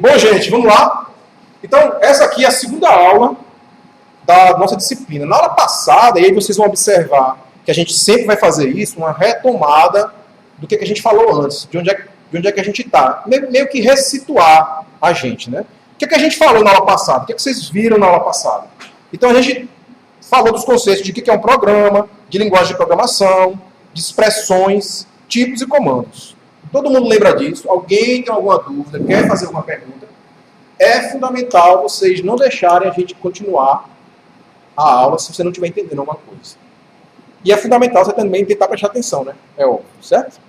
Bom, gente, vamos lá. Então, essa aqui é a segunda aula da nossa disciplina. Na aula passada, e aí vocês vão observar que a gente sempre vai fazer isso, uma retomada do que a gente falou antes, de onde é que a gente está. Meio que ressituar a gente, né? O que a gente falou na aula passada? O que vocês viram na aula passada? Então, a gente falou dos conceitos de o que é um programa, de linguagem de programação, de expressões, tipos e comandos. Todo mundo lembra disso? Alguém tem alguma dúvida, quer fazer alguma pergunta? É fundamental vocês não deixarem a gente continuar a aula se você não estiver entendendo alguma coisa. E é fundamental você também tentar prestar atenção, né? É óbvio, certo?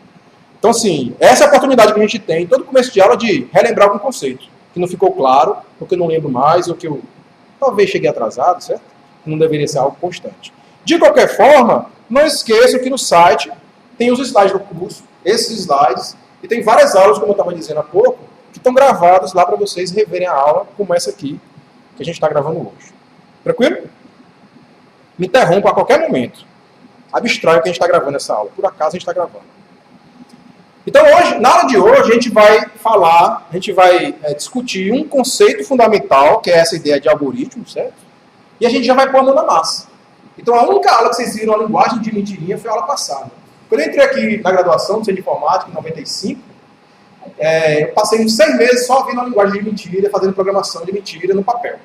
Então, assim, essa é a oportunidade que a gente tem, todo começo de aula, de relembrar algum conceito que não ficou claro, ou que eu não lembro mais, ou que eu talvez cheguei atrasado, certo? Não deveria ser algo constante. De qualquer forma, não esqueçam que no site tem os slides do curso, esses slides, e tem várias aulas, como eu estava dizendo há pouco, que estão gravadas lá para vocês reverem a aula, como essa aqui, que a gente está gravando hoje. Tranquilo? Me interrompa a qualquer momento. Abstraia que a gente está gravando essa aula. Por acaso a gente está gravando. Então, hoje, na aula de hoje, a gente vai falar, a gente vai discutir um conceito fundamental, que é essa ideia de algoritmo, certo? E a gente já vai pôr a mão na massa. Então, a única aula que vocês viram a linguagem de mentirinha foi a aula passada. Quando eu entrei aqui na graduação do Centro de Informática, em 95, eu passei uns 6 meses só vendo a linguagem de mentira, fazendo programação de mentira no papel,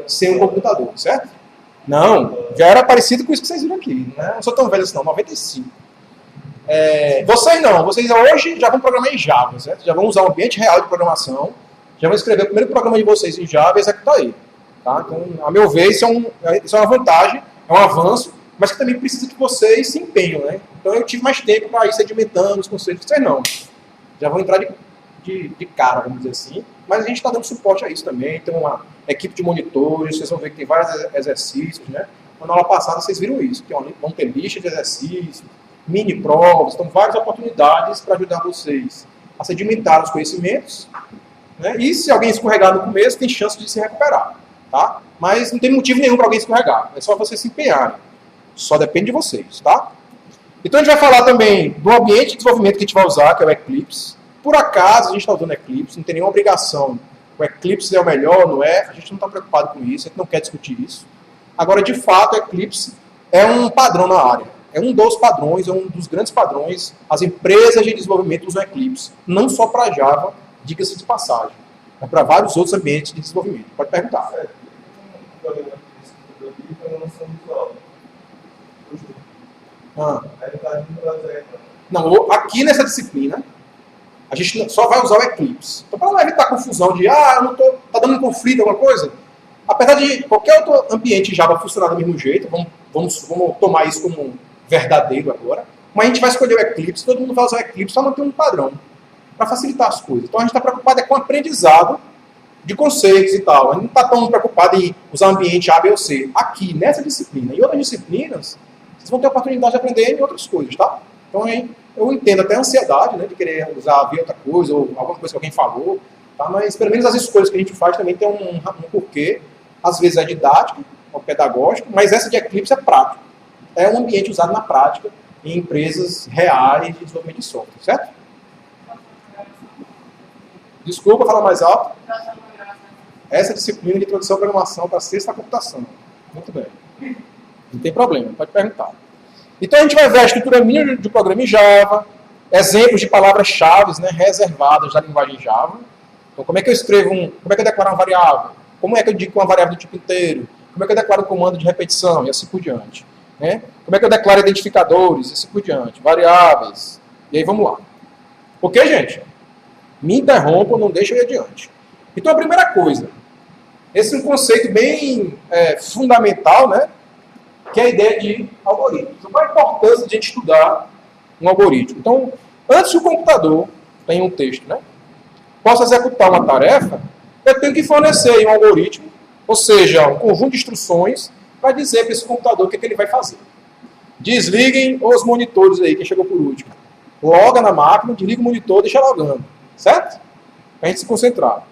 sem um computador, certo? Não, já era parecido com isso que vocês viram aqui. Né? Não sou tão velho assim não, 95. Vocês não, vocês hoje já vão programar em Java, certo? Já vão usar um ambiente real de programação, já vão escrever o primeiro programa de vocês em Java e executar ele. Tá? Então, a meu ver, isso é uma vantagem, é um avanço, mas que também precisa que vocês se empenhem, né? Então eu tive mais tempo para ir sedimentando os conceitos, vocês não. Já vão entrar de cara, vamos dizer assim, mas a gente está dando suporte a isso também, tem uma equipe de monitores, vocês vão ver que tem vários exercícios, né? Na aula passada vocês viram isso, que vão ter lista de exercícios, mini provas, então várias oportunidades para ajudar vocês a sedimentar os conhecimentos, né? E se alguém escorregar no começo, tem chance de se recuperar, tá? Mas não tem motivo nenhum para alguém escorregar, é só vocês se empenharem. Só depende de vocês, tá? Então a gente vai falar também do ambiente de desenvolvimento que a gente vai usar, que é o Eclipse. Por acaso a gente está usando Eclipse, não tem nenhuma obrigação. O Eclipse é o melhor, não é? A gente não está preocupado com isso, a gente não quer discutir isso. Agora, de fato, o Eclipse é um padrão na área. É um dos padrões, é um dos grandes padrões. As empresas de desenvolvimento usam Eclipse, não só para Java, diga-se de passagem, mas para vários outros ambientes de desenvolvimento. Pode perguntar. Não, aqui nessa disciplina, a gente só vai usar o Eclipse. Então, para não evitar confusão de, eu não tô, tá dando um conflito, alguma coisa, apesar de qualquer outro ambiente Java funcionar do mesmo jeito, vamos tomar isso como verdadeiro agora, mas a gente vai escolher o Eclipse, todo mundo vai usar o Eclipse, só manter um padrão, para facilitar as coisas. Então, a gente está preocupado com o aprendizado de conceitos e tal. A gente não está tão preocupado em usar o ambiente A, B ou C. Aqui, nessa disciplina e outras disciplinas, vocês vão ter a oportunidade de aprender em outras coisas, tá? Então, eu entendo até a ansiedade, né, de querer usar, ver outra coisa, ou alguma coisa que alguém falou, tá? Mas pelo menos as escolhas que a gente faz também tem um porquê. Às vezes é didático, ou pedagógico, mas essa de Eclipse é prático. É um ambiente usado na prática em empresas reais de desenvolvimento de software, certo? Desculpa, fala mais alto. Essa disciplina de introdução à programação para a sexta computação. Muito bem. Não tem problema, pode perguntar. Então a gente vai ver a estrutura mínima de programa em Java, exemplos de palavras-chave, né, reservadas da linguagem Java. Então como é que eu escrevo como é que eu declaro uma variável? Como é que eu digo uma variável do tipo inteiro? Como é que eu declaro um comando de repetição? E assim por diante. Né? Como é que eu declaro identificadores? E assim por diante. Variáveis. E aí vamos lá. Ok, gente? Me interrompam, não deixem eu ir adiante. Então a primeira coisa, esse é um conceito bem fundamental, né? Que é a ideia de algoritmo. Então, qual a importância de a gente estudar um algoritmo? Então, antes que o computador tenha um texto, né, possa executar uma tarefa, eu tenho que fornecer um algoritmo, ou seja, um conjunto de instruções para dizer para esse computador o que ele vai fazer. Desliguem os monitores aí, quem chegou por último. Loga na máquina, desliga o monitor, deixa logando. Certo? Para a gente se concentrar.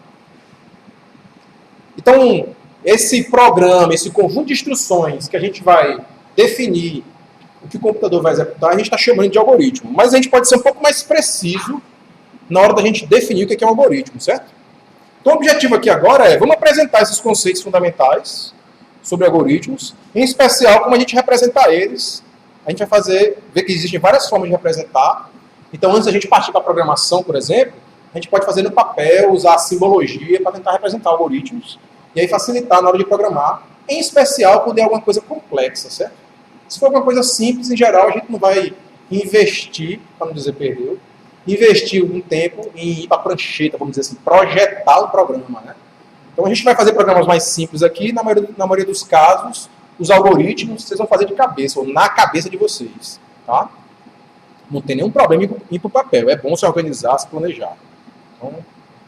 Então, esse programa, esse conjunto de instruções que a gente vai definir o que o computador vai executar, a gente está chamando de algoritmo. Mas a gente pode ser um pouco mais preciso na hora da gente definir o que é um algoritmo, certo? Então, Então, o objetivo aqui agora vamos apresentar esses conceitos fundamentais sobre algoritmos, em especial como a gente representar eles. A gente vai ver que existem várias formas de representar. Então, antes da gente partir para a programação, por exemplo, a gente pode fazer no papel, usar a simbologia para tentar representar algoritmos, e aí facilitar na hora de programar, em especial quando é alguma coisa complexa, certo? Se for alguma coisa simples, em geral, a gente não vai investir, para não dizer perdeu, investir um tempo em ir para a prancheta, vamos dizer assim, projetar o programa, né? Então a gente vai fazer programas mais simples aqui, na maioria dos casos, os algoritmos vocês vão fazer de cabeça, ou na cabeça de vocês, tá? Não tem nenhum problema em ir para o papel, é bom se organizar, se planejar. Então,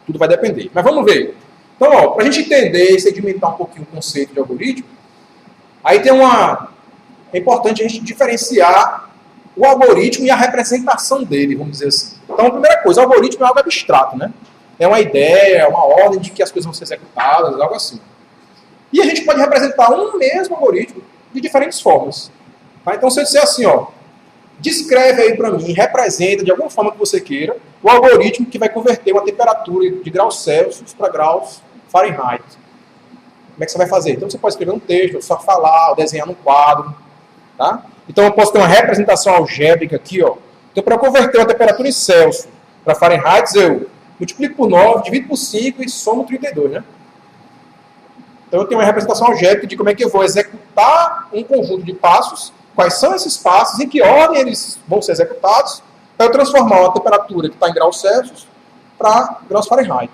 tudo vai depender. Mas vamos ver. Então, para a gente entender e segmentar um pouquinho o conceito de algoritmo, aí é importante a gente diferenciar o algoritmo e a representação dele, vamos dizer assim. Então, a primeira coisa, o algoritmo é algo abstrato, né? É uma ideia, é uma ordem de que as coisas vão ser executadas, algo assim. E a gente pode representar um mesmo algoritmo de diferentes formas. Tá? Então, se eu disser assim, ó, descreve aí para mim, representa de alguma forma que você queira, o algoritmo que vai converter uma temperatura de graus Celsius para graus Fahrenheit. Como é que você vai fazer? Então, você pode escrever um texto, ou só falar, ou desenhar num quadro. Tá? Então, eu posso ter uma representação algébrica aqui, ó. Então, para eu converter uma temperatura em Celsius para Fahrenheit, eu multiplico por 9, divido por 5 e somo 32, né? Então, eu tenho uma representação algébrica de como é que eu vou executar um conjunto de passos, quais são esses passos, em que ordem eles vão ser executados, para eu transformar uma temperatura que está em graus Celsius para graus Fahrenheit.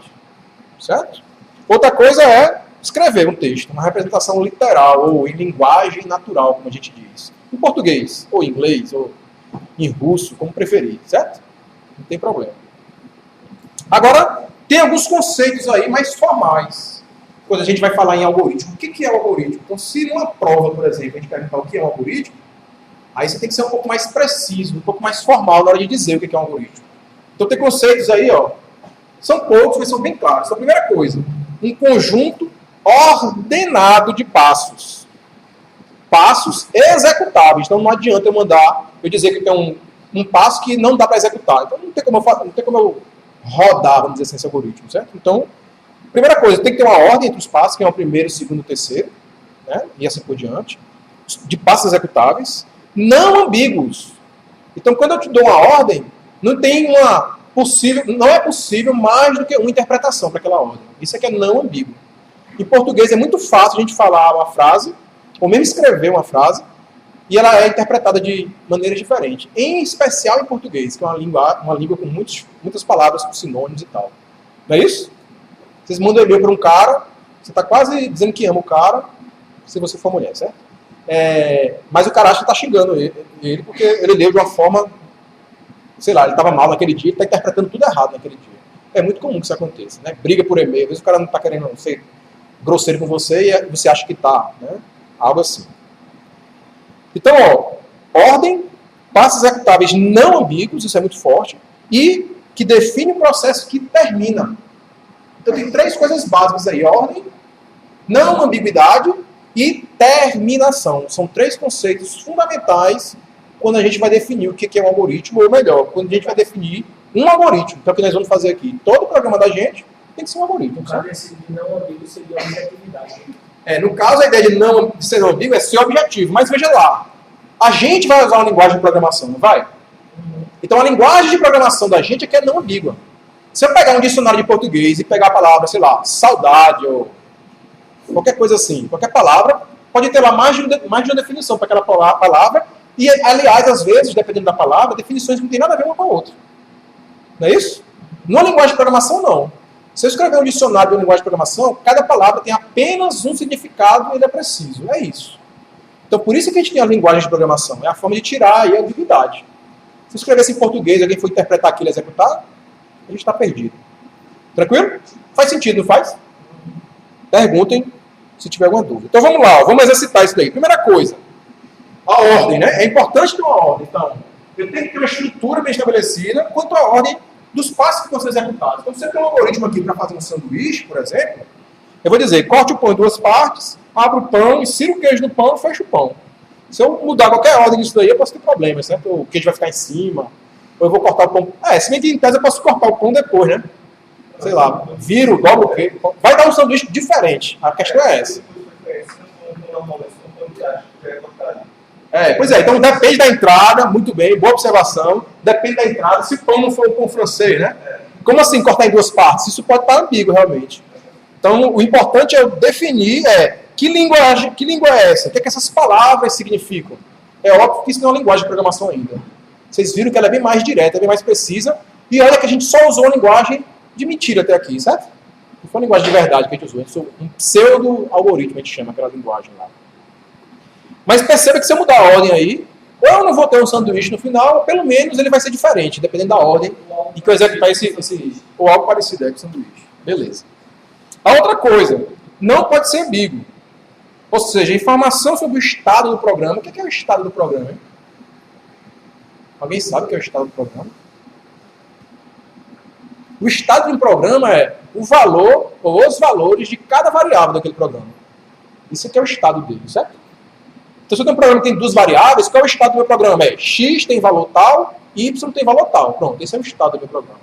Certo? Outra coisa é escrever um texto, uma representação literal, ou em linguagem natural, como a gente diz. Em português, ou em inglês, ou em russo, como preferir, certo? Não tem problema. Agora, tem alguns conceitos aí mais formais, quando a gente vai falar em algoritmo. O que é o algoritmo? Então, se numa prova, por exemplo, a gente perguntar o que é um algoritmo, aí você tem que ser um pouco mais preciso, um pouco mais formal na hora de dizer o que é um algoritmo. Então, tem conceitos aí, ó, são poucos, mas são bem claros. Então, a primeira coisa, um conjunto ordenado de passos. Passos executáveis. Então, não adianta eu dizer que tem um passo que não dá para executar. Então, não tem como eu rodar, vamos dizer assim, esse algoritmo, certo? Então, primeira coisa, tem que ter uma ordem entre os passos, que é o primeiro, o segundo, o terceiro, né? E assim por diante, de passos executáveis, não ambíguos. Então, quando eu te dou uma ordem, não é possível mais do que uma interpretação para aquela ordem. Isso é que é não ambíguo. Em português é muito fácil a gente falar uma frase, ou mesmo escrever uma frase, e ela é interpretada de maneiras diferentes. Em especial em português, que é uma língua com muitas palavras com sinônimos e tal. Não é isso? Vocês mandam e-mail para um cara, você está quase dizendo que ama o cara, se você for mulher, certo? Mas o cara acha que está xingando ele porque ele leu de uma forma, sei lá, ele estava mal naquele dia, ele está interpretando tudo errado naquele dia. É muito comum que isso aconteça, né? Briga por e-mail, às vezes o cara não está querendo ser grosseiro com você e você acha que está, né? Algo assim. Então, ó, ordem, passos executáveis não ambíguos, isso é muito forte, e que define o processo que termina. Então tem três coisas básicas aí, ordem, não ambiguidade e terminação. São três conceitos fundamentais quando a gente vai definir o que é um algoritmo, ou melhor, quando a gente vai definir um algoritmo. Então o que nós vamos fazer aqui? Todo programa da gente tem que ser um algoritmo. No caso, esse de não ambíguo seria a objetividade. No caso, a ideia de ser não ambíguo é ser objetivo. Mas veja lá, a gente vai usar uma linguagem de programação, não vai? Então a linguagem de programação da gente é que é não ambígua. Se eu pegar um dicionário de português e pegar a palavra, sei lá, saudade ou qualquer coisa assim, qualquer palavra, pode ter lá mais de uma definição para aquela palavra. E, aliás, às vezes, dependendo da palavra, definições que não tem nada a ver uma com a outra. Não é isso? Numa linguagem de programação, não. Se eu escrever um dicionário de linguagem de programação, cada palavra tem apenas um significado e ele é preciso. É isso. Então, por isso que a gente tem a linguagem de programação. É a forma de tirar aí a ambiguidade. Se eu escrevesse em português e alguém for interpretar aquilo e executar, a gente está perdido. Tranquilo? Faz sentido, não faz? Perguntem se tiver alguma dúvida. Então, vamos lá. Vamos exercitar isso daí. Primeira coisa, a ordem, né? É importante ter uma ordem. Então, eu tenho que ter uma estrutura bem estabelecida quanto à ordem dos passos que vão ser executados. Então, se você tem um algoritmo aqui para fazer um sanduíche, por exemplo, eu vou dizer, corte o pão em duas partes, abro o pão, insiro o queijo no pão e fecho o pão. Se eu mudar qualquer ordem disso daí, eu posso ter problemas, certo? O queijo vai ficar em cima, ou eu vou cortar o pão. Se bem que em tese eu posso cortar o pão depois, né? sei lá, viro, dobro o quê? Vai dar um sanduíche diferente. A questão é essa. Pois é, então depende da entrada, muito bem, boa observação. Depende da entrada, se o pão não for um pão francês, né? Como assim cortar em duas partes? Isso pode estar ambíguo, realmente. Então, o importante é eu definir que língua é essa? O que essas palavras significam? É óbvio que isso não é uma linguagem de programação ainda. Vocês viram que ela é bem mais direta, é bem mais precisa. E olha que a gente só usou a linguagem de mentira até aqui, certo? Não foi a linguagem de verdade que a gente usou. A gente usou um pseudo-algoritmo, a gente chama aquela linguagem lá. Mas perceba que se eu mudar a ordem aí, ou eu não vou ter um sanduíche no final, ou pelo menos ele vai ser diferente, dependendo da ordem em que eu executar ou algo parecido com o sanduíche. Beleza. A outra coisa, não pode ser ambíguo. Ou seja, informação sobre o estado do programa. O que é o estado do programa? Hein? Alguém sabe o que é o estado do programa? O estado de um programa é o valor ou os valores de cada variável daquele programa. Isso aqui é o estado dele, certo? Então, se eu tenho um programa que tem duas variáveis, qual é o estado do meu programa? É x tem valor tal, y tem valor tal. Pronto, esse é o estado do meu programa.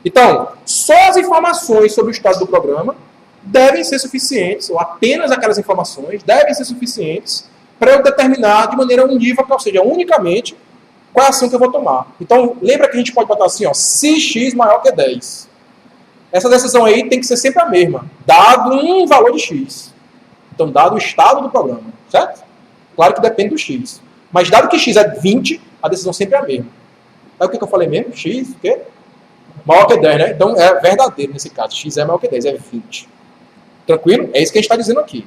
Então, só as informações sobre o estado do programa devem ser suficientes, ou apenas aquelas informações devem ser suficientes para eu determinar de maneira unívoca, ou seja, unicamente, qual é a ação que eu vou tomar. Então, lembra que a gente pode botar assim, ó, se x maior que 10. Essa decisão aí tem que ser sempre a mesma, dado um valor de x. Então, dado o estado do programa, certo? Claro que depende do x. Mas dado que x é 20, a decisão sempre é a mesma. Aí o que eu falei mesmo? X, o quê? Maior que 10, né? Então, é verdadeiro nesse caso. X é maior que 10, é 20. Tranquilo? É isso que a gente está dizendo aqui.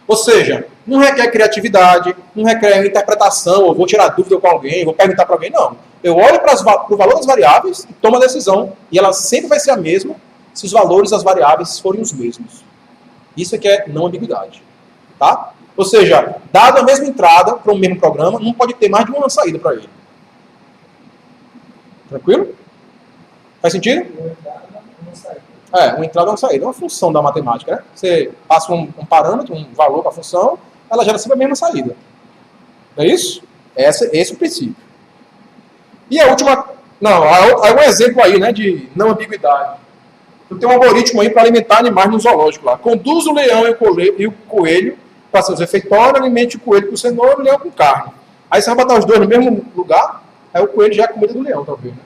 Ou seja, não requer criatividade, não requer interpretação, ou vou tirar dúvida com alguém, vou perguntar para alguém, não. Eu olho para o valor das variáveis e tomo a decisão, e ela sempre vai ser a mesma se os valores das variáveis forem os mesmos. Isso aqui é não ambiguidade. Tá? Ou seja, dado a mesma entrada para o mesmo programa, não pode ter mais de uma saída para ele. Tranquilo? Faz sentido? Uma entrada e uma saída. É uma função da matemática, né? Você passa um parâmetro, um valor para a função, ela gera sempre a mesma saída. Não é isso? Esse é o princípio. E a última... Não, há um exemplo aí, né, de não ambiguidade. Eu tenho um algoritmo aí para alimentar animais no zoológico lá. Conduz o leão e o coelho para seus refeitórios, alimente o coelho com cenoura e o leão com carne. Aí você vai botar os dois no mesmo lugar, aí o coelho já é comida do leão, talvez, né?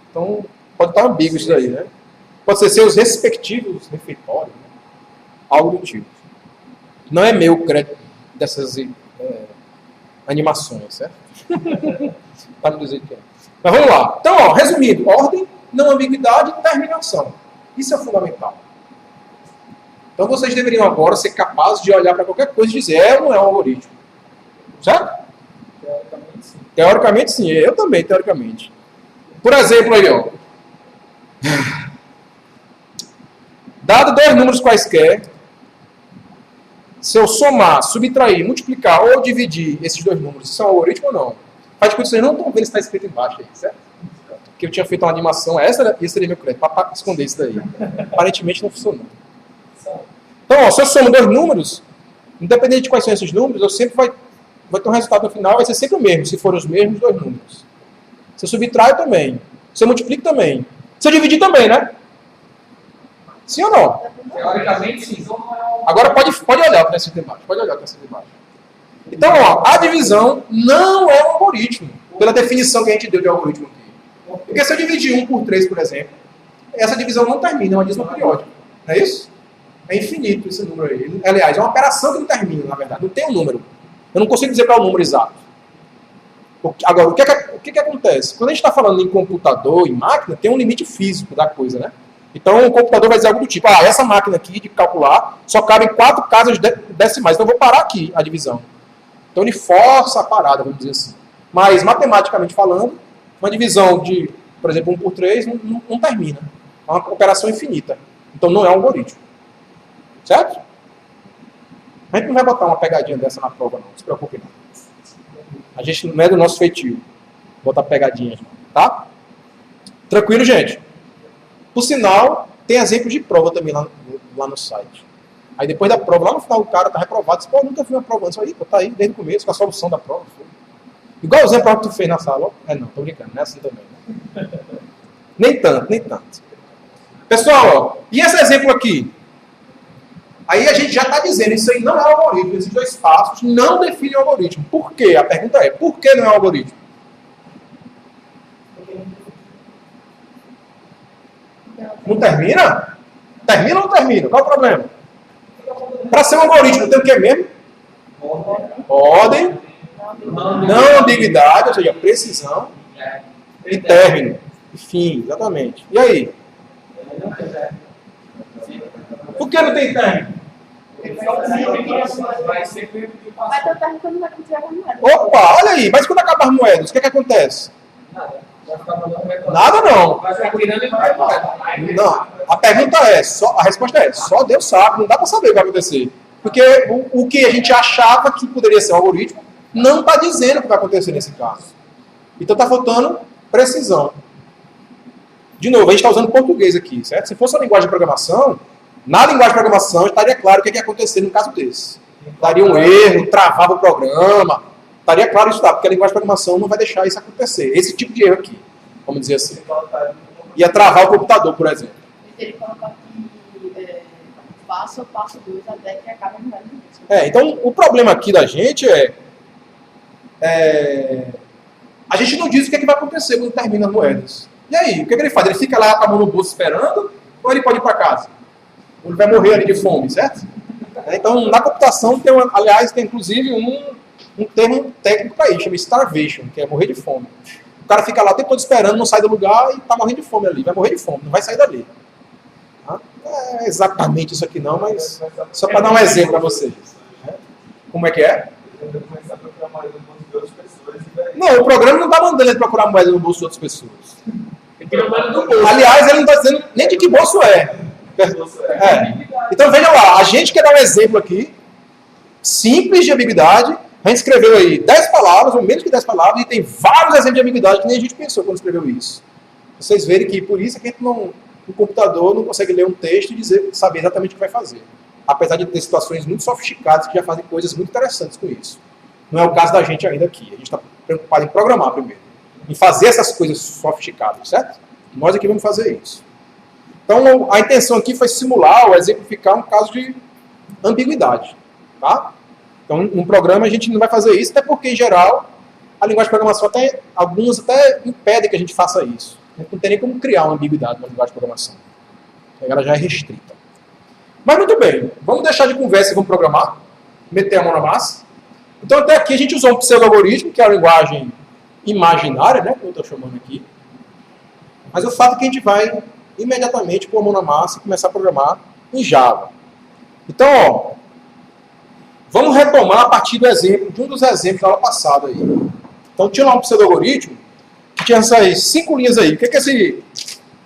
Então, pode estar ambíguo isso daí, né? Pode ser seus respectivos refeitórios, né? Algo do tipo. Não é meu crédito dessas animações, certo? Para não dizer que é. Mas vamos lá. Então, ó, resumindo, ordem, não ambiguidade e terminação. Isso é fundamental. Então, vocês deveriam agora ser capazes de olhar para qualquer coisa e dizer, é ou não é um algoritmo? Certo? Teoricamente, sim. Teoricamente, sim. Eu também, teoricamente. Por exemplo, aí, ó. Dado dois números quaisquer, se eu somar, subtrair, multiplicar ou dividir esses dois números, isso é um algoritmo ou não? Faz de conta que vocês não estão vendo se está escrito embaixo aí, certo? Porque eu tinha feito uma animação, essa seria meu crédito, para esconder isso daí. Aparentemente não funcionou. Então, ó, se eu somo dois números, independente de quais são esses números, eu sempre vai ter um resultado no final, vai ser sempre o mesmo, se forem os mesmos dois números. Se eu subtraio também. Se eu multiplico também. Se eu dividir também, né? Sim ou não? Teoricamente, sim. Agora pode olhar para esse debate. Pode olhar para esse debate. Então, ó, a divisão não é um algoritmo, pela definição que a gente deu de algoritmo aqui. Porque se eu dividir 1 por 3, por exemplo, essa divisão não termina, é uma dízima periódica. Não é isso? É infinito esse número aí. Aliás, é uma operação que não termina, na verdade. Não tem um número. Eu não consigo dizer qual é o número exato. Agora, o que acontece? Quando a gente está falando em computador, em máquina, tem um limite físico da coisa, né? Então, o computador vai dizer algo do tipo, essa máquina aqui de calcular só cabe em 4 casas decimais, então eu vou parar aqui a divisão. Então, ele força a parada, vamos dizer assim. Mas, matematicamente falando, uma divisão de, por exemplo, 1 por 3 não termina. É uma operação infinita. Então, não é um algoritmo. Certo? A gente não vai botar uma pegadinha dessa na prova, não. Não se preocupe, não. A gente não é do nosso feitio. Botar pegadinhas, não. Tá? Tranquilo, gente? Por sinal, tem exemplos de prova também lá no site. Aí depois da prova, lá no final o cara tá reprovado. Diz, pô, nunca vi uma prova antes. Aí, pô, tá aí desde o começo com a solução da prova. Igualzinho a prova que tu fez na sala. Ó. Não, tô brincando, não é assim também. Nem tanto. Pessoal, ó, e esse exemplo aqui? Aí a gente já está dizendo, isso aí não é algoritmo. Esses dois passos não definem o algoritmo. Por quê? A pergunta é, por que não é algoritmo? Não termina? Termina ou não termina? Qual é o problema? Para ser um algoritmo, tem o que mesmo? Ordem, não ambiguidade, ou seja, precisão, e término, e fim, exatamente. E aí? Por que não tem término? Vai ser feito de Vai ter o término quando vai tirar a moeda. Opa, olha aí, mas quando acabar as moedas, o que acontece? nada. Vai ficar mandando reclamar. Nada não. Vai ficar tirando e não vai embora. Não, a pergunta é, a resposta é, só Deus sabe, não dá para saber o que vai acontecer. Porque o que a gente achava que poderia ser um algoritmo, não está dizendo o que vai acontecer nesse caso. Então está faltando precisão. De novo, a gente está usando português aqui, certo? Se fosse uma linguagem de programação, na linguagem de programação estaria claro o que ia acontecer no caso desse. Daria um erro, travava o programa, estaria claro isso, porque a linguagem de programação não vai deixar isso acontecer. Esse tipo de erro aqui, vamos dizer assim. Ia travar o computador, por exemplo. Ele coloca aqui, passo 2 até que acabe a moeda. Então, o problema aqui da gente a gente não diz o que, que vai acontecer quando termina as moedas. E aí, o que, que ele faz? Ele fica lá com a mão no bolso esperando, ou ele pode ir para casa? Ou ele vai morrer ali de fome, certo? Então, na computação, aliás, tem inclusive um termo técnico para isso, chama starvation, que é morrer de fome. O cara fica lá o tempo todo esperando, não sai do lugar e está morrendo de fome ali. Vai morrer de fome, não vai sair dali. Não é exatamente isso aqui não, mas só para dar um exemplo para vocês. Como é que é? Não, o programa não está mandando ele procurar moeda no bolso de outras pessoas. Ele tira a moeda do bolso. Aliás, ele não está dizendo nem de que bolso é. Então veja lá, a gente quer dar um exemplo aqui, simples de ambiguidade. A gente escreveu aí 10 palavras, ou menos que 10 palavras, e tem vários exemplos de ambiguidade que nem a gente pensou quando escreveu isso. Vocês verem que por isso é que a gente no computador não consegue ler um texto e saber exatamente o que vai fazer. Apesar de ter situações muito sofisticadas que já fazem coisas muito interessantes com isso. Não é o caso da gente ainda aqui. A gente está preocupado em programar primeiro. Em fazer essas coisas sofisticadas, certo? Nós aqui vamos fazer isso. Então, a intenção aqui foi simular ou exemplificar um caso de ambiguidade. Tá? Então, num programa a gente não vai fazer isso, até porque, em geral, a linguagem de programação, alguns até impedem que a gente faça isso. A gente não tem nem como criar uma ambiguidade na linguagem de programação. Ela já é restrita. Mas muito bem, vamos deixar de conversa e vamos programar. Meter a mão na massa. Então, até aqui a gente usou um pseudo-algoritmo, que é a linguagem imaginária, né, que eu estou chamando aqui. Mas o fato é que a gente vai imediatamente pôr a mão na massa e começar a programar em Java. Então, ó, vamos retomar a partir do exemplo, de um dos exemplos da aula passada aí. Então, tinha lá um pseudo-algoritmo que tinha essas 5 linhas aí. O que é esse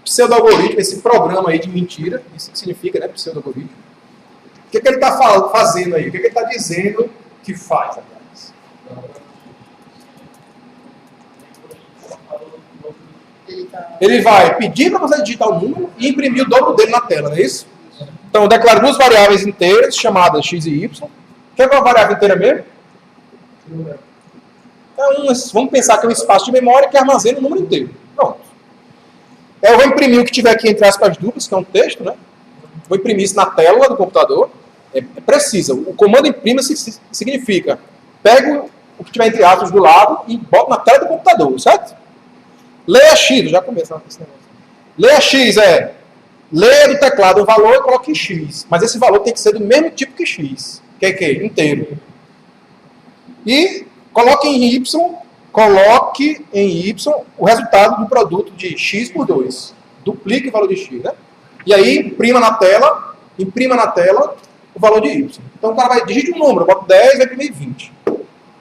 pseudo-algoritmo, esse programa aí de mentira? Isso que significa, né, pseudo-algoritmo. O que ele está fazendo aí? O que ele está dizendo que faz, aliás? Ele vai pedir para você digitar o número e imprimir o dobro dele na tela, não é isso? Então, eu declaro duas variáveis inteiras, chamadas x e y. O que é uma variável inteira mesmo? Então, vamos pensar que é um espaço de memória que armazena o número inteiro. Pronto. Eu vou imprimir o que tiver aqui entre aspas duplas, que é um texto, né? Vou imprimir isso na tela do computador. Precisa. O comando imprima significa pego o que tiver entre aspas do lado e boto na tela do computador, certo? Leia x, já começa esse negócio. Leia x leia do teclado um valor e coloque em x. Mas esse valor tem que ser do mesmo tipo que x. Que é que? Inteiro. E coloque em y o resultado do produto de x por 2. Duplique o valor de x, né? E aí imprima na tela o valor de y. Então o cara vai digitar um número, eu boto 10 vai imprimir 20.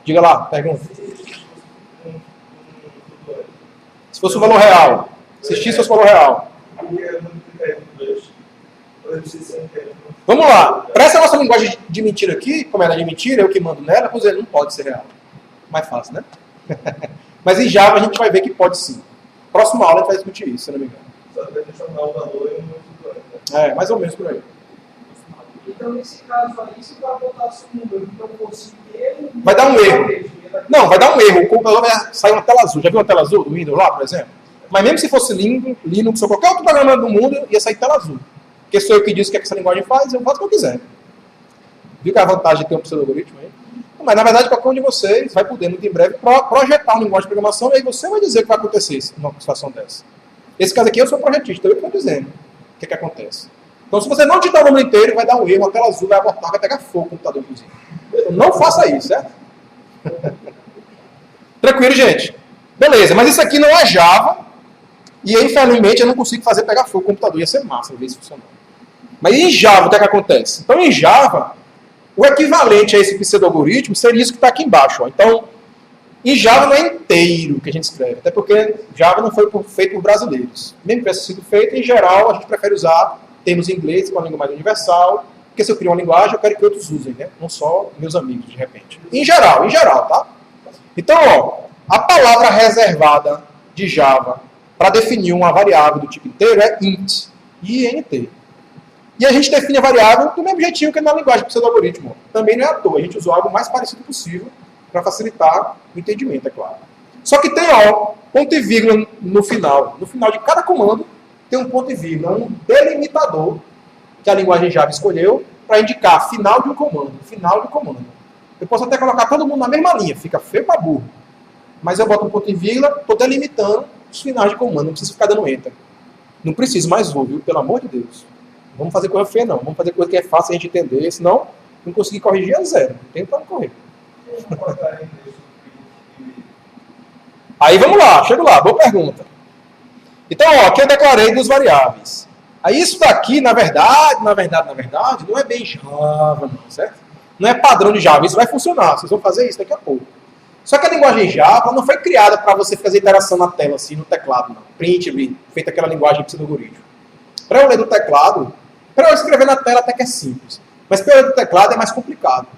Diga lá, pergunta. Se fosse o valor real. Se x fosse o valor real. Vamos lá. Para essa nossa linguagem de mentira aqui, como ela é de mentira, eu que mando nela, pois ele não pode ser real. Mais fácil, né? Mas em Java a gente vai ver que pode sim. Próxima aula a gente vai discutir isso, se não me engano. Só que deixa eu dar o valor e não Mais ou menos por aí. Então, nesse caso aí, se vai botar seu número, então fosse ele... Vai dar um erro. Não, vai dar um erro. O computador vai sair uma tela azul. Já viu uma tela azul do Windows lá, por exemplo? Mas mesmo se fosse Linux ou qualquer outro programa do mundo, ia sair tela azul. Porque sou eu que disse o que essa linguagem faz, eu faço o que eu quiser. Viu que é a vantagem de ter um pseudo-algoritmo aí? Mas, na verdade, qualquer um de vocês vai poder, muito em breve, projetar uma linguagem de programação e aí você vai dizer o que vai acontecer numa situação dessa. Esse caso aqui, eu sou projetista, eu estou dizendo o que acontece. Então, se você não digitar o número inteiro, vai dar um erro, a tela azul vai abortar, vai pegar fogo o computador, inclusive. Então, não faça isso, certo? Tranquilo, gente? Beleza, mas isso aqui não é Java, e infelizmente eu não consigo fazer pegar fogo o computador, ia ser massa ver isso funcionar. Mas em Java, o que acontece? Então, em Java, o equivalente a esse pseudo-algoritmo seria isso que está aqui embaixo. Ó. Então, em Java não é inteiro que a gente escreve, até porque Java não foi feito por brasileiros. Mesmo que tivesse sido feito, em geral, a gente prefere usar termos em inglês, que é uma língua mais universal, porque se eu crio uma linguagem, eu quero que outros usem, né? Não só meus amigos, de repente. Em geral, tá? Então, ó, a palavra reservada de Java para definir uma variável do tipo inteiro é int, int. E a gente define a variável do mesmo jeitinho que na linguagem do pseudo-algoritmo. Também não é à toa, a gente usou algo mais parecido possível para facilitar o entendimento, é claro. Só que tem, ó, ponto e vírgula no final. No final de cada comando tem um ponto e vírgula, um delimitador que a linguagem Java escolheu para indicar final de um comando, final de um comando. Eu posso até colocar todo mundo na mesma linha, fica feio para burro. Mas eu boto um ponto e vírgula, estou delimitando os finais de comando, não preciso ficar dando enter. Não preciso, mais vou, viu? Pelo amor de Deus. Não vamos fazer coisa feia, não. Vamos fazer coisa que é fácil a gente entender, senão não conseguir corrigir é zero. Não tem para correr. Aí vamos lá, chego lá, boa pergunta. Então, ó, aqui eu declarei duas variáveis. Aí isso daqui, na verdade, não é bem Java, não, certo? Não é padrão de Java, isso vai funcionar, vocês vão fazer isso daqui a pouco. Só que a linguagem Java não foi criada para você fazer interação na tela, assim, no teclado, não. Print, feita aquela linguagem pseudo-algoritmo. Para eu ler do teclado, para eu escrever na tela até que é simples. Mas para eu ler do teclado é mais complicado.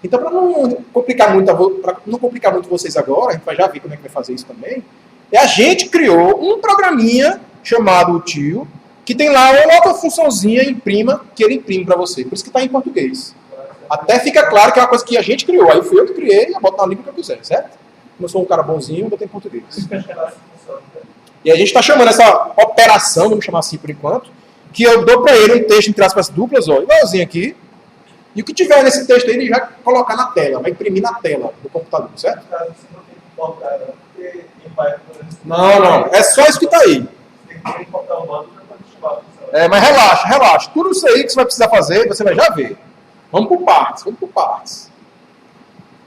Então, para não complicar muito vocês agora, a gente vai já ver como é que vai fazer isso também, a gente criou um programinha chamado util, que tem lá uma outra funçãozinha imprima, que ele imprime para você. Por isso que está em português. Até fica claro que é uma coisa que a gente criou. Aí fui eu que criei e eu boto na língua que eu quiser, certo? Como eu sou um cara bonzinho, eu botei em português. E a gente está chamando essa operação, vamos chamar assim por enquanto, que eu dou para ele um texto entre aspas duplas, ó, igualzinho aqui. E o que tiver nesse texto aí, ele já vai colocar na tela, vai imprimir na tela do computador, certo? Não. É só isso que está aí. Mas relaxa. Tudo isso aí que você vai precisar fazer, você vai já ver. Vamos por partes.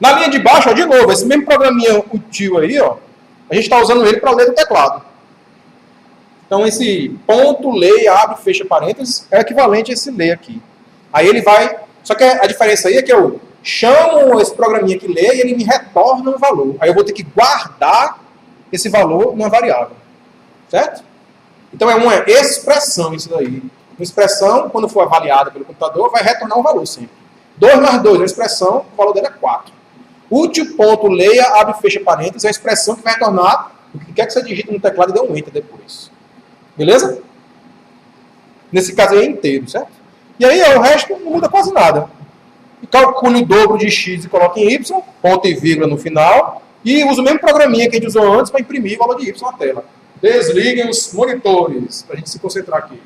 Na linha de baixo, ó, de novo, esse mesmo programinha util aí, ó, a gente está usando ele para ler do teclado. Então, esse ponto, lei, abre, fecha parênteses, é equivalente a esse lei aqui. Aí ele vai... Só que a diferença aí é que eu chamo esse programinha que lê e ele me retorna um valor. Aí eu vou ter que guardar esse valor numa variável. Certo? Então é uma expressão isso daí. Uma expressão, quando for avaliada pelo computador, vai retornar um valor sempre. 2 mais 2 é uma expressão, o valor dele é 4. Útil, ponto, leia, abre e fecha parênteses, é a expressão que vai retornar o que quer que você digite no teclado e dê um enter depois. Beleza? Nesse caso aí é inteiro, certo? E aí o resto não muda quase nada. E calcule o dobro de x e coloque em y, ponto e vírgula no final, e usa o mesmo programinha que a gente usou antes para imprimir o valor de y na tela. Desliguem os monitores, para a gente se concentrar aqui.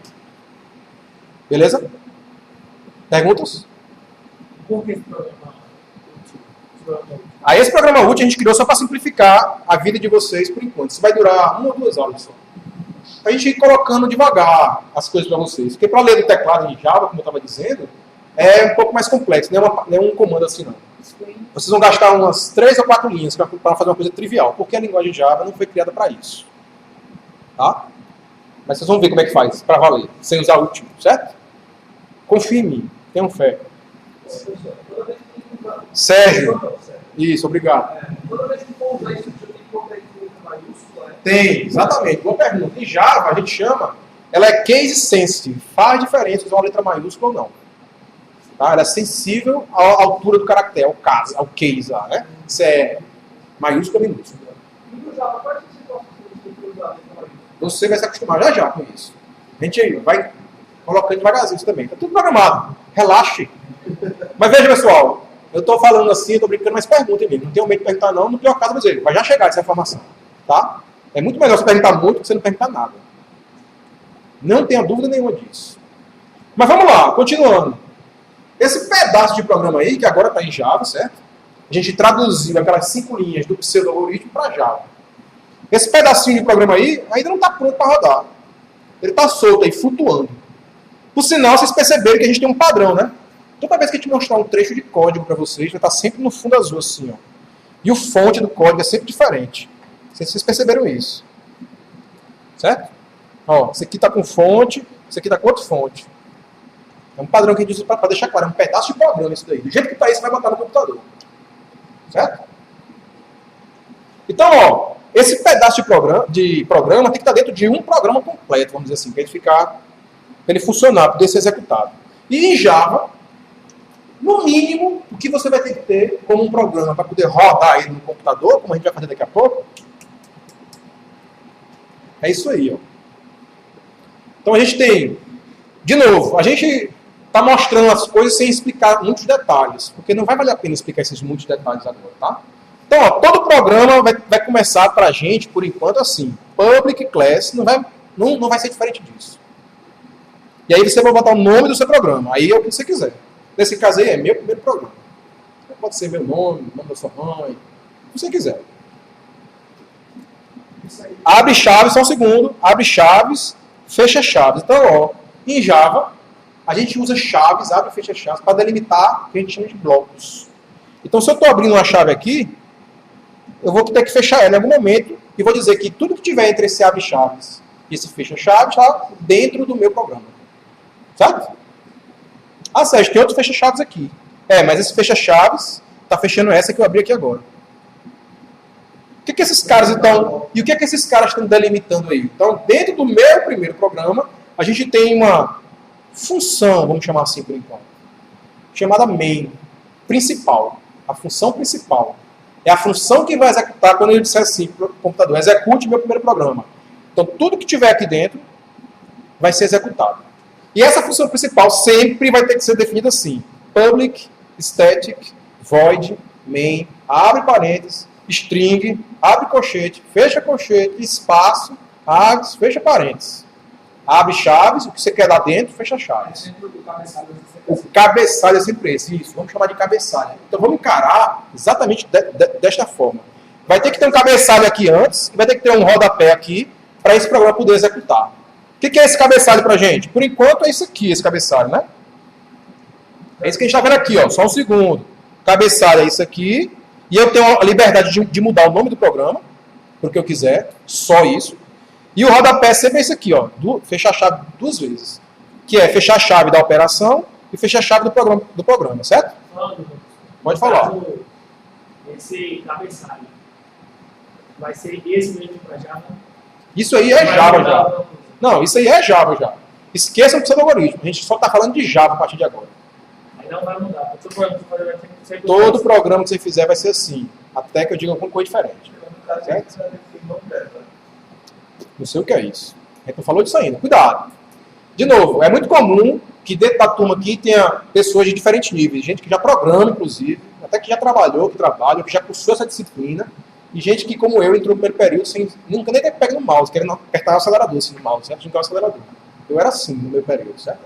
Beleza? Perguntas? Por que esse programa? Aí esse programa útil a gente criou só para simplificar a vida de vocês por enquanto. Isso vai durar 1 ou 2 aulas só. A gente ir colocando devagar as coisas para vocês. Porque para ler do teclado em Java, como eu estava dizendo, é um pouco mais complexo. Não é um comando assim, não. Vocês vão gastar umas 3 ou 4 linhas para fazer uma coisa trivial. Porque a linguagem Java não foi criada para isso. Tá? Mas vocês vão ver como é que faz para valer, sem usar o último, certo? Confie em mim. Tenham fé. Sérgio. Isso, obrigado. Toda vez que for usar isso, eu tenho que colocar isso em maiúscula, né? Tem, exatamente. Boa pergunta. Em Java, a gente chama, ela é case sensitive. Faz diferença usar uma letra maiúscula ou não. Tá? Ela é sensível à altura do caractere, ao case lá, né? Se é maiúscula ou minúscula. E no Java, quais são as situações que você usar a letra maiúscula? Você vai se acostumar já com isso. A gente vai colocando devagarzinho isso também. Tá tudo programado. Relaxe. Mas veja, pessoal, eu estou falando assim, estou brincando, mas perguntem mesmo. Não tenho medo de perguntar não, no pior caso, mas vai já chegar essa informação. Tá? É muito melhor você perguntar muito do que você não perguntar nada. Não tenha dúvida nenhuma disso. Mas vamos lá, continuando. Esse pedaço de programa aí, que agora está em Java, certo? A gente traduziu aquelas 5 linhas do pseudo-algoritmo para Java. Esse pedacinho de programa aí ainda não está pronto para rodar. Ele está solto aí, flutuando. Por sinal, vocês perceberam que a gente tem um padrão, né? Toda vez que a gente mostrar um trecho de código para vocês, vai estar sempre no fundo azul assim, ó. E o fonte do código é sempre diferente. Vocês perceberam isso. Certo? Ó, esse aqui está com fonte, esse aqui está com outra fonte. É um padrão que a gente usa para deixar claro. É um pedaço de programa isso daí. Do jeito que está aí, você vai botar no computador. Certo? Então, ó, esse pedaço de programa tem que estar dentro de um programa completo, vamos dizer assim, para ele funcionar, para poder ser executado. E em Java, no mínimo, o que você vai ter que ter como um programa para poder rodar ele no computador, como a gente vai fazer daqui a pouco, é isso aí, ó. Então a gente tem, de novo, a gente está mostrando as coisas sem explicar muitos detalhes, porque não vai valer a pena explicar esses muitos detalhes agora, tá? Então, ó, todo programa vai começar para a gente, por enquanto, assim. Public class não vai ser diferente disso. E aí você vai botar o nome do seu programa. Aí é o que você quiser. Nesse caso aí é meu primeiro programa. Pode ser meu nome, o nome da sua mãe, o que você quiser. Abre chaves, só um segundo. Abre chaves, fecha chaves. Então, ó, em Java, a gente usa chaves, abre e fecha chaves, para delimitar o que a gente chama de blocos. Então, se eu estou abrindo uma chave aqui, eu vou ter que fechar ela em algum momento e vou dizer que tudo que tiver entre esse abre chaves e esse fecha chaves está dentro do meu programa. Certo? Ah, Sérgio, tem outro fecha chaves aqui. Mas esse fecha chaves está fechando essa que eu abri aqui agora. O que esses caras estão... E o que esses caras estão delimitando aí? Então, dentro do meu primeiro programa, a gente tem uma função, vamos chamar assim por enquanto, chamada main, principal. A função principal. É a função que vai executar quando eu disser assim para o computador, execute meu primeiro programa. Então, tudo que tiver aqui dentro vai ser executado. E essa função principal sempre vai ter que ser definida assim. Public, static, void, main, abre parênteses, string, abre colchete, fecha colchete, espaço, args, fecha parênteses. Abre chaves, o que você quer lá dentro, fecha chaves. O cabeçalho é sempre esse, isso. Vamos chamar de cabeçalho. Então vamos encarar exatamente desta forma. Vai ter que ter um cabeçalho aqui antes, e vai ter que ter um rodapé aqui, para esse programa poder executar. O que é esse cabeçalho pra gente? Por enquanto é isso aqui, esse cabeçalho, né? É isso que a gente está vendo aqui, ó. Só um segundo. Cabeçalho é isso aqui. E eu tenho a liberdade de mudar o nome do programa, porque eu quiser. Só isso. E o rodapé sempre é isso aqui, ó. Fechar a chave 2 vezes. Que é fechar a chave da operação e fechar a chave do programa, certo? Pode falar. Esse cabeçalho vai ser esse mesmo para Java? Isso aí é Java já. Não, isso aí é Java já. Esqueçam do pseudo-algoritmo. A gente só está falando de Java a partir de agora. Aí não vai mudar. Todo programa que você fizer vai ser assim. Até que eu diga alguma coisa diferente. Certo? Não sei o que é isso. A gente não falou disso ainda. Cuidado. De novo, é muito comum que dentro da turma aqui tenha pessoas de diferentes níveis. Gente que já programa, inclusive. Até que já trabalhou, que trabalha, que já cursou essa disciplina. E gente que, como eu, entrou no primeiro período sem nunca nem ter pego no mouse, querendo apertar o acelerador assim, no mouse, certo? Não o acelerador. Eu era assim no meu período, certo?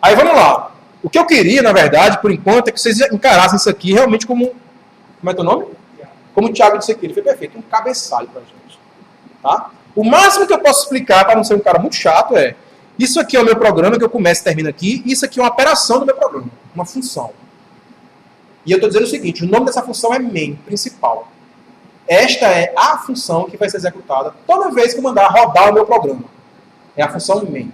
Aí vamos lá. O que eu queria, na verdade, por enquanto, é que vocês encarassem isso aqui realmente como... Como é teu nome? Como o Thiago disse aqui. Ele foi perfeito. Um cabeçalho pra gente. Tá? O máximo que eu posso explicar, para não ser um cara muito chato, é... Isso aqui é o meu programa, que eu começo e termino aqui. E isso aqui é uma operação do meu programa. Uma função. E eu estou dizendo o seguinte, o nome dessa função é main, principal. Esta é a função que vai ser executada toda vez que eu mandar rodar o meu programa. É a função main.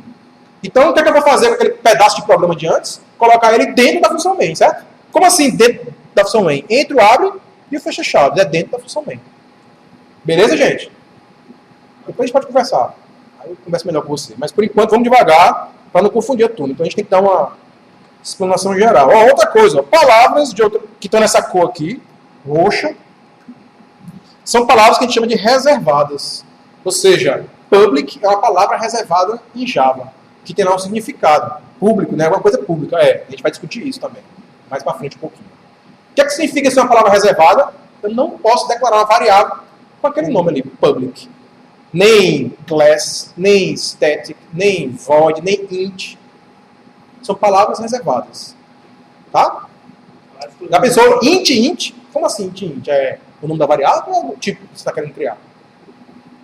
Então, o que é que eu vou fazer com aquele pedaço de programa de antes? Colocar ele dentro da função main, certo? Como assim dentro da função main? Entre o abre e o fecha chaves. É dentro da função main. Beleza, gente? Depois a gente pode conversar. Aí eu converso melhor com você. Mas, por enquanto, vamos devagar para não confundir a turma. Então, a gente tem que dar uma explanação geral. Ó, outra coisa, ó, palavras que estão nessa cor aqui, roxa, são palavras que a gente chama de reservadas. Ou seja, public é uma palavra reservada em Java, que tem lá um significado público, né? Alguma coisa pública. A gente vai discutir isso também, mais para frente um pouquinho. O que é que significa ser uma palavra reservada? Eu não posso declarar uma variável com aquele nome ali, public. Nem class, nem static, nem void, nem int. São palavras reservadas. Tá? Já pensou int? Como assim int? É o nome da variável ou o tipo que você está querendo criar?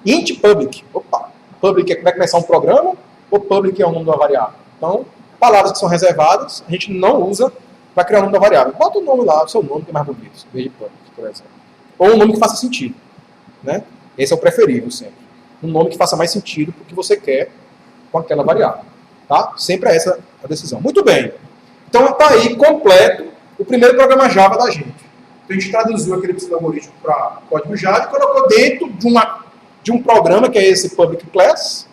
Int public. Opa, public vai começar um programa ou public é o nome da variável? Então, palavras que são reservadas, a gente não usa para criar o nome da variável. Bota o nome lá, o seu nome que é mais bonito, em vez de public, por exemplo. Ou um nome que faça sentido. Né? Esse é o preferível sempre. Um nome que faça mais sentido para o que você quer com aquela variável. Tá? Sempre é essa a decisão. Muito bem. Então está aí completo o primeiro programa Java da gente. Então a gente traduziu aquele pseudo-algoritmo para código Java e colocou dentro de um programa que é esse public class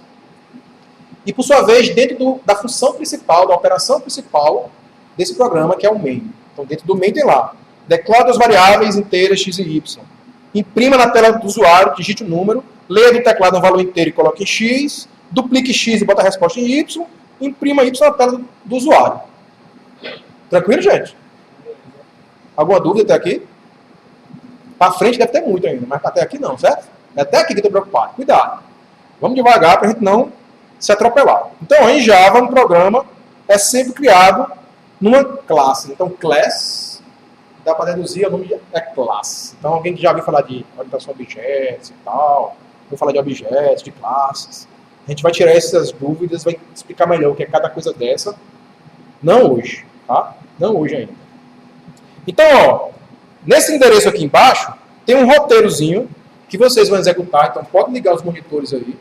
e, por sua vez, dentro da função principal, da operação principal desse programa, que é o main. Então dentro do main tem lá, declara as variáveis inteiras x e y. Imprima na tela do usuário, digite o número, leia do teclado um valor inteiro e coloque em x, duplique x e bota a resposta em y, imprima y na tela do usuário. Tranquilo, gente? Alguma dúvida até aqui? Para frente deve ter muito ainda, mas até aqui não, certo? É até aqui que eu estou preocupado. Cuidado. Vamos devagar para a gente não se atropelar. Então, em Java, um programa é sempre criado numa classe. Então, class, dá para deduzir, o nome é classe. Então, alguém que já ouviu falar de orientação a objetos e tal, vou falar de objetos, de classes. A gente vai tirar essas dúvidas, vai explicar melhor o que é cada coisa dessa. Não hoje, tá? Não hoje ainda. Então, ó, nesse endereço aqui embaixo, tem um roteirozinho que vocês vão executar, então pode ligar os monitores aí.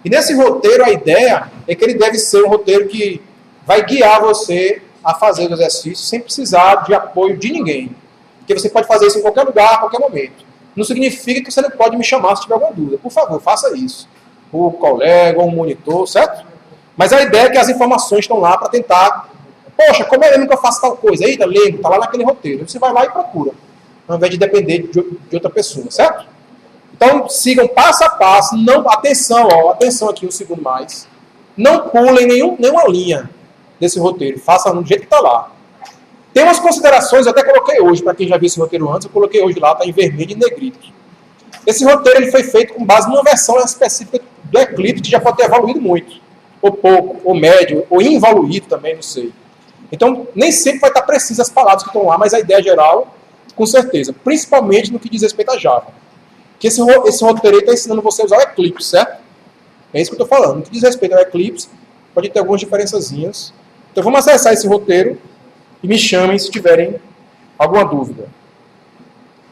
E nesse roteiro, a ideia é que ele deve ser um roteiro que vai guiar você a fazer o exercício sem precisar de apoio de ninguém. Porque você pode fazer isso em qualquer lugar, a qualquer momento. Não significa que você não pode me chamar se tiver alguma dúvida. Por favor, faça isso. O colega, ou um monitor, certo? Mas a ideia é que as informações estão lá para tentar... Poxa, como eu nunca faço tal coisa? Eita, lembro, está lá naquele roteiro. Você vai lá e procura, ao invés de depender de outra pessoa, certo? Então, sigam passo a passo. Não, atenção, ó, atenção aqui um segundo mais. Não pulem nenhuma linha desse roteiro. Faça do jeito que está lá. Tem umas considerações, eu até coloquei hoje, para quem já viu esse roteiro antes, eu coloquei hoje lá, está em vermelho e negrito. Esse roteiro ele foi feito com base numa versão específica do Eclipse, que já pode ter evoluído muito. Ou pouco, ou médio, ou involuído também, não sei. Então, nem sempre vai estar preciso as palavras que estão lá, mas a ideia geral, com certeza. Principalmente no que diz respeito a Java. Que esse roteiro está ensinando você a usar o Eclipse, certo? É isso que eu estou falando. No que diz respeito ao Eclipse, pode ter algumas diferençazinhas. Então, vamos acessar esse roteiro e me chamem se tiverem alguma dúvida.